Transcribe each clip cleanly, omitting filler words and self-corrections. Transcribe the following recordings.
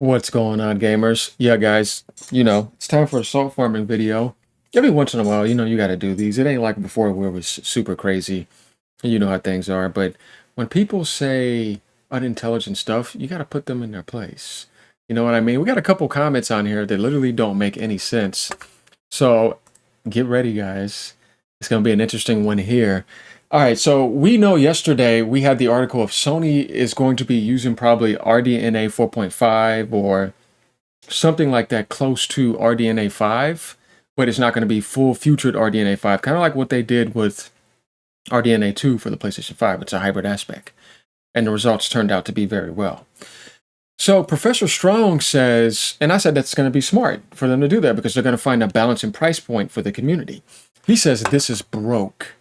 What's going on, gamers? Yeah, guys, it's time for a salt farming video. Every once in a while, you got to do these. It ain't like before where it was super crazy. You know how things are. But when people say unintelligent stuff, you got to put them in their place. You know what I mean? We got a couple comments on here that literally don't make any sense. So get ready, guys. It's going to be an interesting one here. All right, so we know yesterday we had the article of Sony is going to be using probably RDNA 4.5 or something like that close to RDNA 5, but it's not going to be full featured RDNA 5, kind of like what they did with RDNA 2 for the PlayStation 5. It's a hybrid aspect, and the results turned out to be very well. So Professor Strong says, and I said that's going to be smart for them to do that because they're going to find a balance and price point for the community. He says this is broke,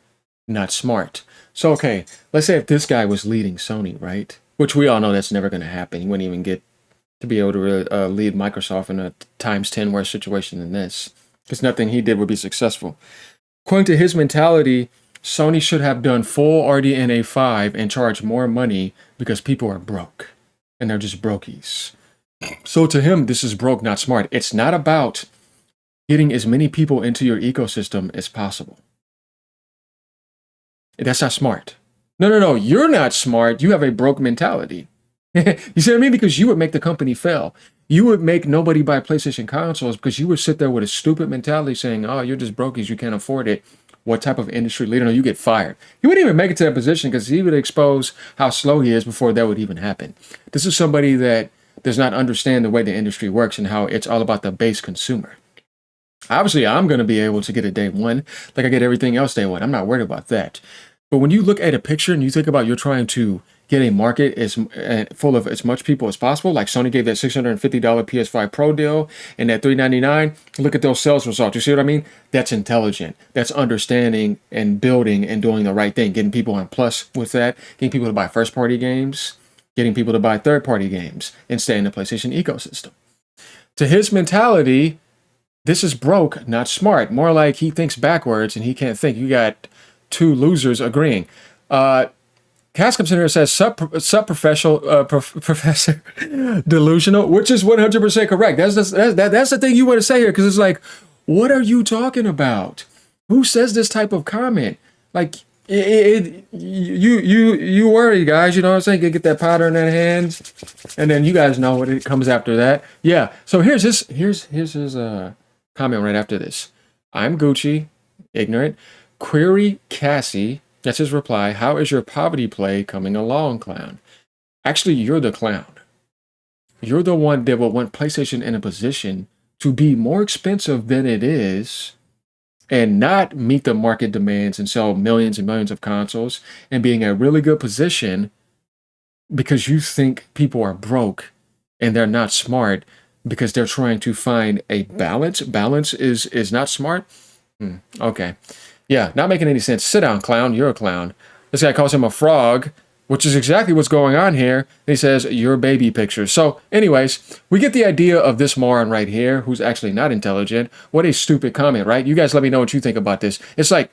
not smart. So, okay, let's say if this guy was leading Sony, right? Which we all know that's never going to happen. He wouldn't even get to be able to lead Microsoft in a times 10 worse situation than this, because nothing he did would be successful. According to his mentality, Sony should have done full RDNA 5 and charged more money because people are broke, and they're just brokies. So to him, this is broke, not smart. It's not about getting as many people into your ecosystem as possible. That's not smart. No, you're not smart. You have a broke mentality. You see what I mean? Because you would make the company fail. You would make nobody buy PlayStation consoles because you would sit there with a stupid mentality saying, oh, you're just brokies, you can't afford it. What type of industry leader? No, you get fired. He wouldn't even make it to that position because he would expose how slow he is before that would even happen. This is somebody that does not understand the way the industry works and how it's all about the base consumer. Obviously, I'm going to be able to get it day one like I get everything else day one. I'm not worried about that. But when you look at a picture and you think about you're trying to get a market as full of as much people as possible, like Sony gave that $650 PS5 Pro deal and that $399, look at those sales results. You see what I mean? That's intelligent. That's understanding and building and doing the right thing, getting people on plus with that, getting people to buy first-party games, getting people to buy third-party games, and stay in the PlayStation ecosystem. To his mentality, this is broke, not smart. More like he thinks backwards and he can't think. You got two losers agreeing. Cass comes in here and says, Professor delusional, which is 100% correct. That's the thing you want to say here, because it's like, what are you talking about? Who says this type of comment? Like, you worry, guys. You know what I'm saying? You get that powder in their hands, and then you guys know what it comes after that. Yeah. So here's his comment right after this. I'm Gucci, ignorant. Query Cassie. That's his reply. How is your poverty play coming along, clown? Actually, you're the clown. You're the one that will want PlayStation in a position to be more expensive than it is and not meet the market demands and sell millions and millions of consoles and being in a really good position because you think people are broke and they're not smart because they're trying to find a balance. Balance is not smart? Okay. Yeah, not making any sense. Sit down, clown. You're a clown. This guy calls him a frog, which is exactly what's going on here. And he says, your baby pictures. So anyways, we get the idea of this moron right here, who's actually not intelligent. What a stupid comment, right? You guys let me know what you think about this. It's like,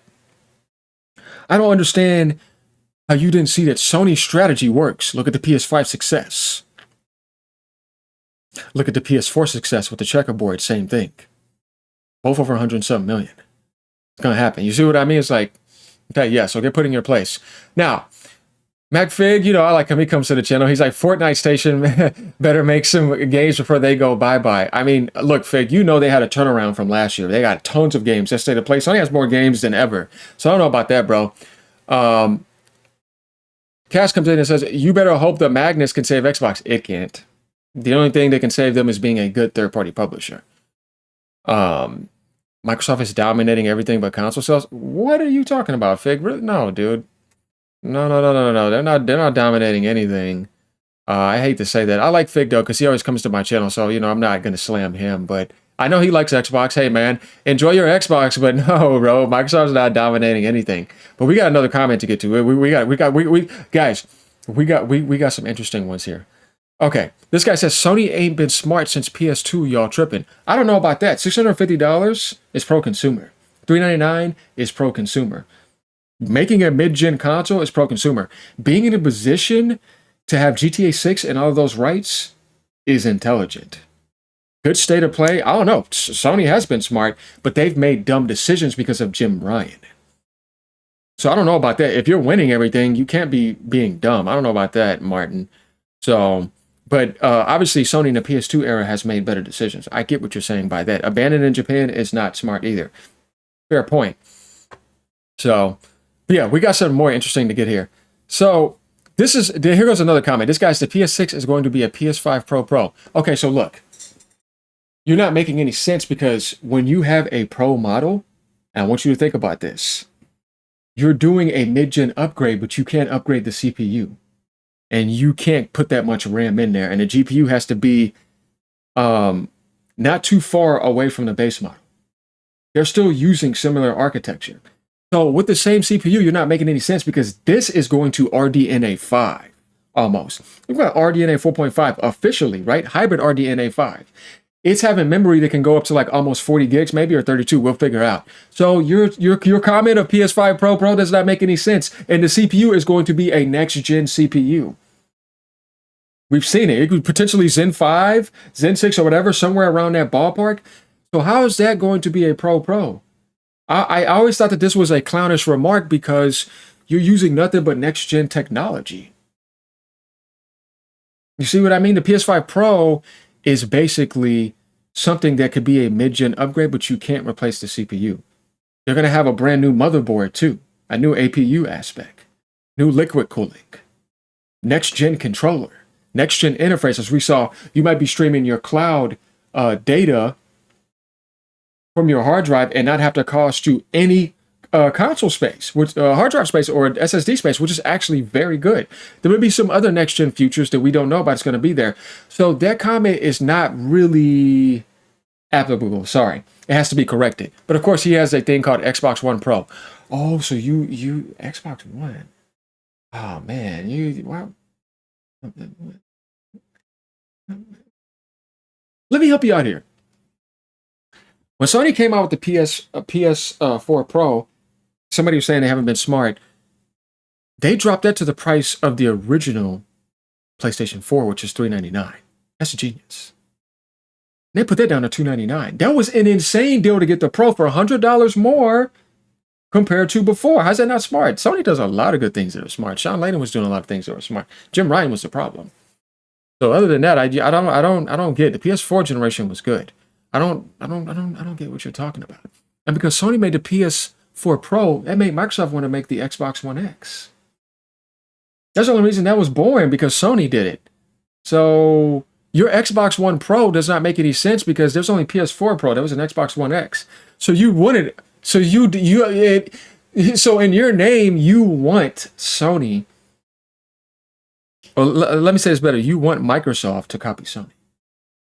I don't understand how you didn't see that Sony's strategy works. Look at the PS5 success. Look at the PS4 success with the checkerboard, same thing. Both over 100-something million. Gonna happen. You see what I mean? It's like, okay, yeah, so get put in your place. Now, MacFig, I like him. He comes to the channel. He's like, Fortnite Station better make some games before they go bye-bye. I mean, look, Fig, they had a turnaround from last year. They got tons of games that stay to play. Sony has more games than ever. So I don't know about that, bro. Cass comes in and says, you better hope that Magnus can save Xbox. It can't. The only thing that can save them is being a good third-party publisher. Microsoft is dominating everything but console sales. What are you talking about, Fig? Really? No, dude. No. They're not dominating anything. I hate to say that. I like Fig though, because he always comes to my channel, so I'm not gonna slam him. But I know he likes Xbox. Hey man, enjoy your Xbox, but no, bro, Microsoft's not dominating anything. But we got another comment to get to. We got some interesting ones here. Okay, this guy says, Sony ain't been smart since PS2, y'all tripping. I don't know about that. $650 is pro-consumer. $399 is pro-consumer. Making a mid-gen console is pro-consumer. Being in a position to have GTA 6 and all of those rights is intelligent. Good state of play. I don't know. Sony has been smart, but they've made dumb decisions because of Jim Ryan. So I don't know about that. If you're winning everything, you can't be being dumb. I don't know about that, Martin. So, but obviously Sony in the PS2 era has made better decisions. I get what you're saying by that. Abandoning Japan is not smart either. Fair point. So, yeah, we got something more interesting to get here. So, here goes another comment. This guy's the PS6 is going to be a PS5 Pro. Okay, so look. You're not making any sense because when you have a Pro model, and I want you to think about this. You're doing a mid-gen upgrade, but you can't upgrade the CPU. And you can't put that much RAM in there. And the GPU has to be not too far away from the base model. They're still using similar architecture. So with the same CPU, you're not making any sense because this is going to RDNA 5 almost. We've got RDNA 4.5 officially, right? Hybrid RDNA 5. It's having memory that can go up to like almost 40 gigs, maybe, or 32. We'll figure out. So your comment of PS5 Pro does not make any sense. And the CPU is going to be a next-gen CPU. We've seen it. It could potentially Zen 5, Zen 6, or whatever, somewhere around that ballpark. So how is that going to be a Pro? I always thought that this was a clownish remark because you're using nothing but next-gen technology. You see what I mean? The PS5 Pro is basically something that could be a mid-gen upgrade, but you can't replace the CPU. They're going to have a brand new motherboard too, a new APU aspect, new liquid cooling, next-gen controller, next-gen interface. As we saw, you might be streaming your cloud data from your hard drive and not have to cost you any console space, which hard drive space or SSD space, which is actually very good. There would be some other next-gen features that we don't know about. It's going to be there. So that comment is not really applicable. Sorry. It has to be corrected. But of course, he has a thing called Xbox One Pro. Oh, so you Xbox One. Oh, man. Wow. Let me help you out here. When Sony came out with the PS4 Pro, somebody was saying they haven't been smart. They dropped that to the price of the original PlayStation 4, which is $399. That's genius. They put that down to $299. That was an insane deal to get the Pro for $100 more compared to before. How's that not smart? Sony does a lot of good things that are smart. Sean Layden was doing a lot of things that were smart. Jim Ryan was the problem. So other than that, I don't get it. The PS4 generation was good. I don't get what you're talking about. And because Sony made the PS4 Pro, that made Microsoft want to make the Xbox One X. That's the only reason that was born, because Sony did it. So your Xbox One Pro does not make any sense because there's only PS4 Pro. There was an Xbox One X. So you wanted, so in your name, you want Sony. Or let me say this better. You want Microsoft to copy Sony.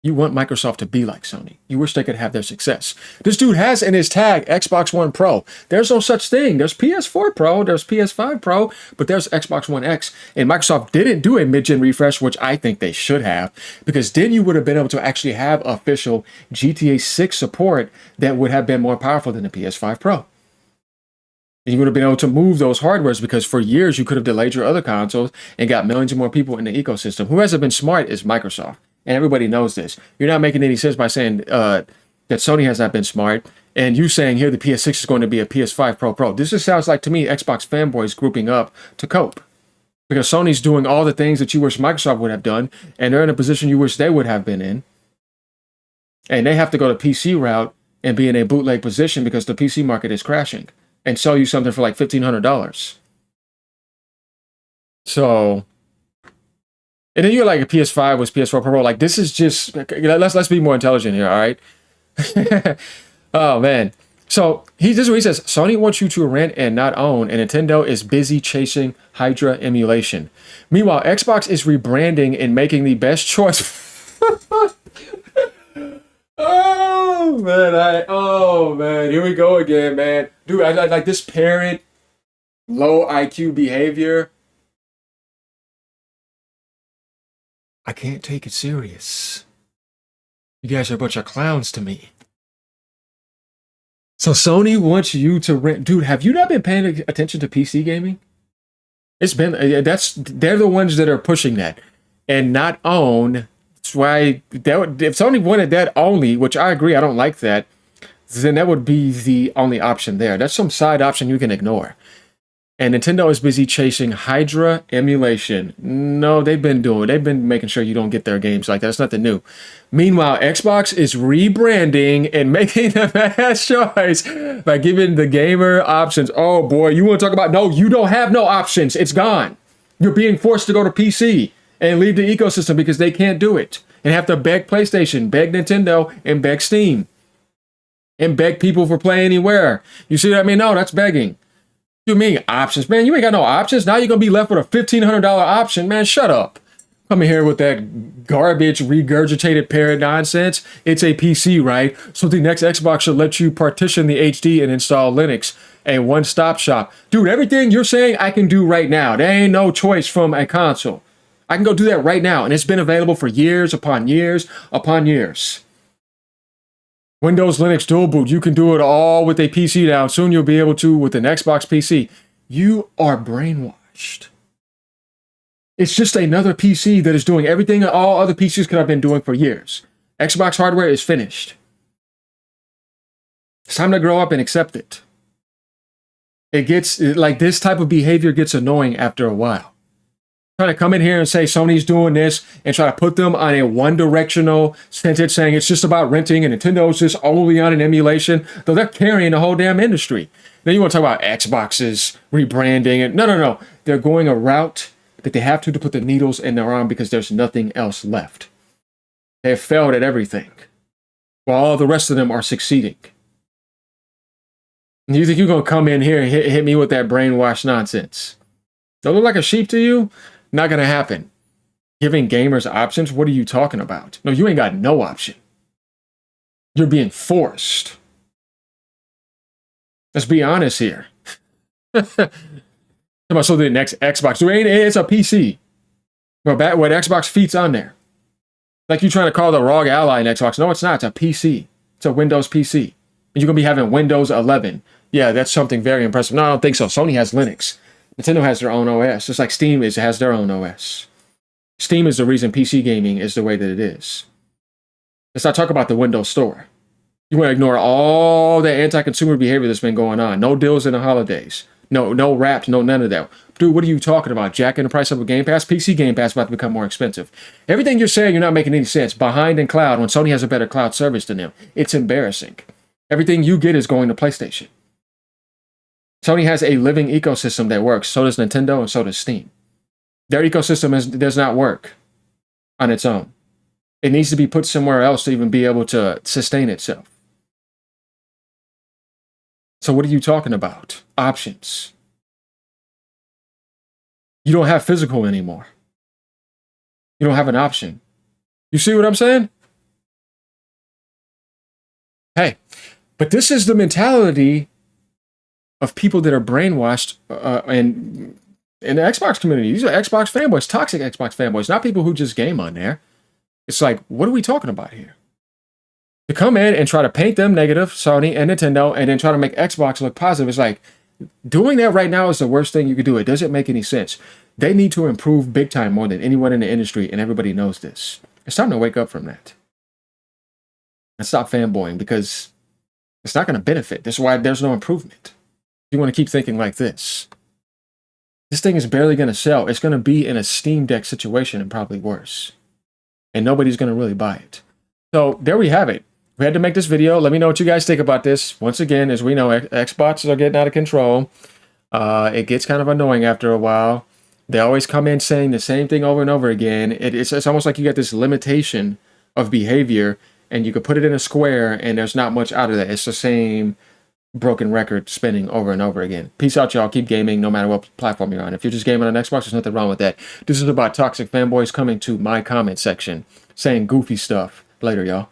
You want Microsoft to be like Sony. You wish they could have their success. This dude has in his tag Xbox One Pro. There's no such thing. There's PS4 Pro, there's PS5 Pro, but there's Xbox One X. And Microsoft didn't do a mid-gen refresh, which I think they should have, because then you would have been able to actually have official GTA 6 support that would have been more powerful than the PS5 Pro. And you would have been able to move those hardwares, because for years you could have delayed your other consoles and got millions of more people in the ecosystem. Who hasn't been smart is Microsoft. And everybody knows this. You're not making any sense by saying that Sony has not been smart, and you saying here the PS6 is going to be a PS5 Pro. This just sounds like, to me, Xbox fanboys grouping up to cope. Because Sony's doing all the things that you wish Microsoft would have done, and they're in a position you wish they would have been in. And they have to go the PC route and be in a bootleg position because the PC market is crashing, and sell you something for like $1,500. So... And then you're like, a PS5 was PS4 Pro. Like, this is just, let's be more intelligent here, all right? Oh, man. So, this is what he says. Sony wants you to rent and not own, and Nintendo is busy chasing Hydra emulation. Meanwhile, Xbox is rebranding and making the best choice. Oh, man. Here we go again, man. Dude, I like this parent, low IQ behavior. I can't take it serious. You guys are a bunch of clowns to me. So Sony wants you to rent. Dude, have you not been paying attention to PC gaming? It's been, they're the ones that are pushing that. And not own That's why that would, if Sony wanted that only, which I agree, I don't like that, then that would be the only option there. That's some side option you can ignore. And Nintendo is busy chasing Hydra emulation. No, they've been making sure you don't get their games like that. That's nothing new. Meanwhile, Xbox is rebranding and making the best choice by giving the gamer options. Oh boy, you want to talk about, no, you don't have no options. It's gone. You're being forced to go to PC and leave the ecosystem because they can't do it and have to beg PlayStation, beg Nintendo, and beg Steam. And beg people for Play Anywhere. You see what I mean? No, that's begging. You mean options? Man, you ain't got no options. Now you're going to be left with a $1,500 option. Man, shut up. Coming here with that garbage, regurgitated parrot nonsense. It's a PC, right? So the next Xbox should let you partition the HD and install Linux. A one-stop shop. Dude, everything you're saying I can do right now. There ain't no choice from a console. I can go do that right now. And it's been available for years upon years upon years. Windows, Linux, dual boot. You can do it all with a PC now. Soon you'll be able to with an Xbox PC. You are brainwashed. It's just another PC that is doing everything that all other PCs could have been doing for years. Xbox hardware is finished. It's time to grow up and accept it. It gets, like, this type of behavior gets annoying after a while. Trying to come in here and say Sony's doing this and try to put them on a one-directional sentence saying it's just about renting and Nintendo's just only on an emulation, though they're carrying the whole damn industry. Then you want to talk about Xboxes rebranding and no. They're going a route that they have to put the needles in their arm because there's nothing else left. They have failed at everything, while all the rest of them are succeeding. And you think you're going to come in here and hit me with that brainwash nonsense? Don't look like a sheep to you? Not going to happen. Giving gamers options? What are you talking about? No, you ain't got no option. You're being forced. Let's be honest here. So the next Xbox, it's a PC. Well, what Xbox feat's on there. Like you trying to call the ROG Ally an Xbox. No, it's not. It's a PC. It's a Windows PC. And you're going to be having Windows 11. Yeah, that's something very impressive. No, I don't think so. Sony has Linux. Nintendo has their own OS, just like Steam has their own OS. Steam is the reason PC gaming is the way that it is. Let's not talk about the Windows Store. You want to ignore all the anti-consumer behavior that's been going on. No deals in the holidays. No Wrapped, no none of that. Dude, what are you talking about? Jacking the price up of Game Pass? PC Game Pass is about to become more expensive. Everything you're saying, you're not making any sense. Behind in cloud, when Sony has a better cloud service than them. It's embarrassing. Everything you get is going to PlayStation. Sony has a living ecosystem that works. So does Nintendo and so does Steam. Their ecosystem does not work on its own. It needs to be put somewhere else to even be able to sustain itself. So what are you talking about? Options. You don't have physical anymore. You don't have an option. You see what I'm saying? Hey, but this is the mentality of people that are brainwashed and in the Xbox community. These are Xbox fanboys, toxic Xbox fanboys, not people who just game on there. It's like, what are we talking about here? To come in and try to paint them negative, Sony and Nintendo, and then try to make Xbox look positive. It's like, doing that right now is the worst thing you could do. It doesn't make any sense. They need to improve big time more than anyone in the industry, and everybody knows this. It's time to wake up from that. And stop fanboying, because it's not going to benefit. That's why there's no improvement. You want to keep thinking like this. This thing is barely going to sell. It's going to be in a Steam Deck situation and probably worse. And nobody's going to really buy it. So there we have it. We had to make this video. Let me know what you guys think about this. Once again, as we know, Xboxes are getting out of control. It gets kind of annoying after a while. They always come in saying the same thing over and over again. It's almost like you get this limitation of behavior, and you could put it in a square, and there's not much out of that. It's the same broken record spinning over and over again. Peace out, y'all. Keep gaming no matter what platform you're on. If you're just gaming on Xbox, there's nothing wrong with that. This is about toxic fanboys coming to my comment section saying goofy stuff. Later, y'all.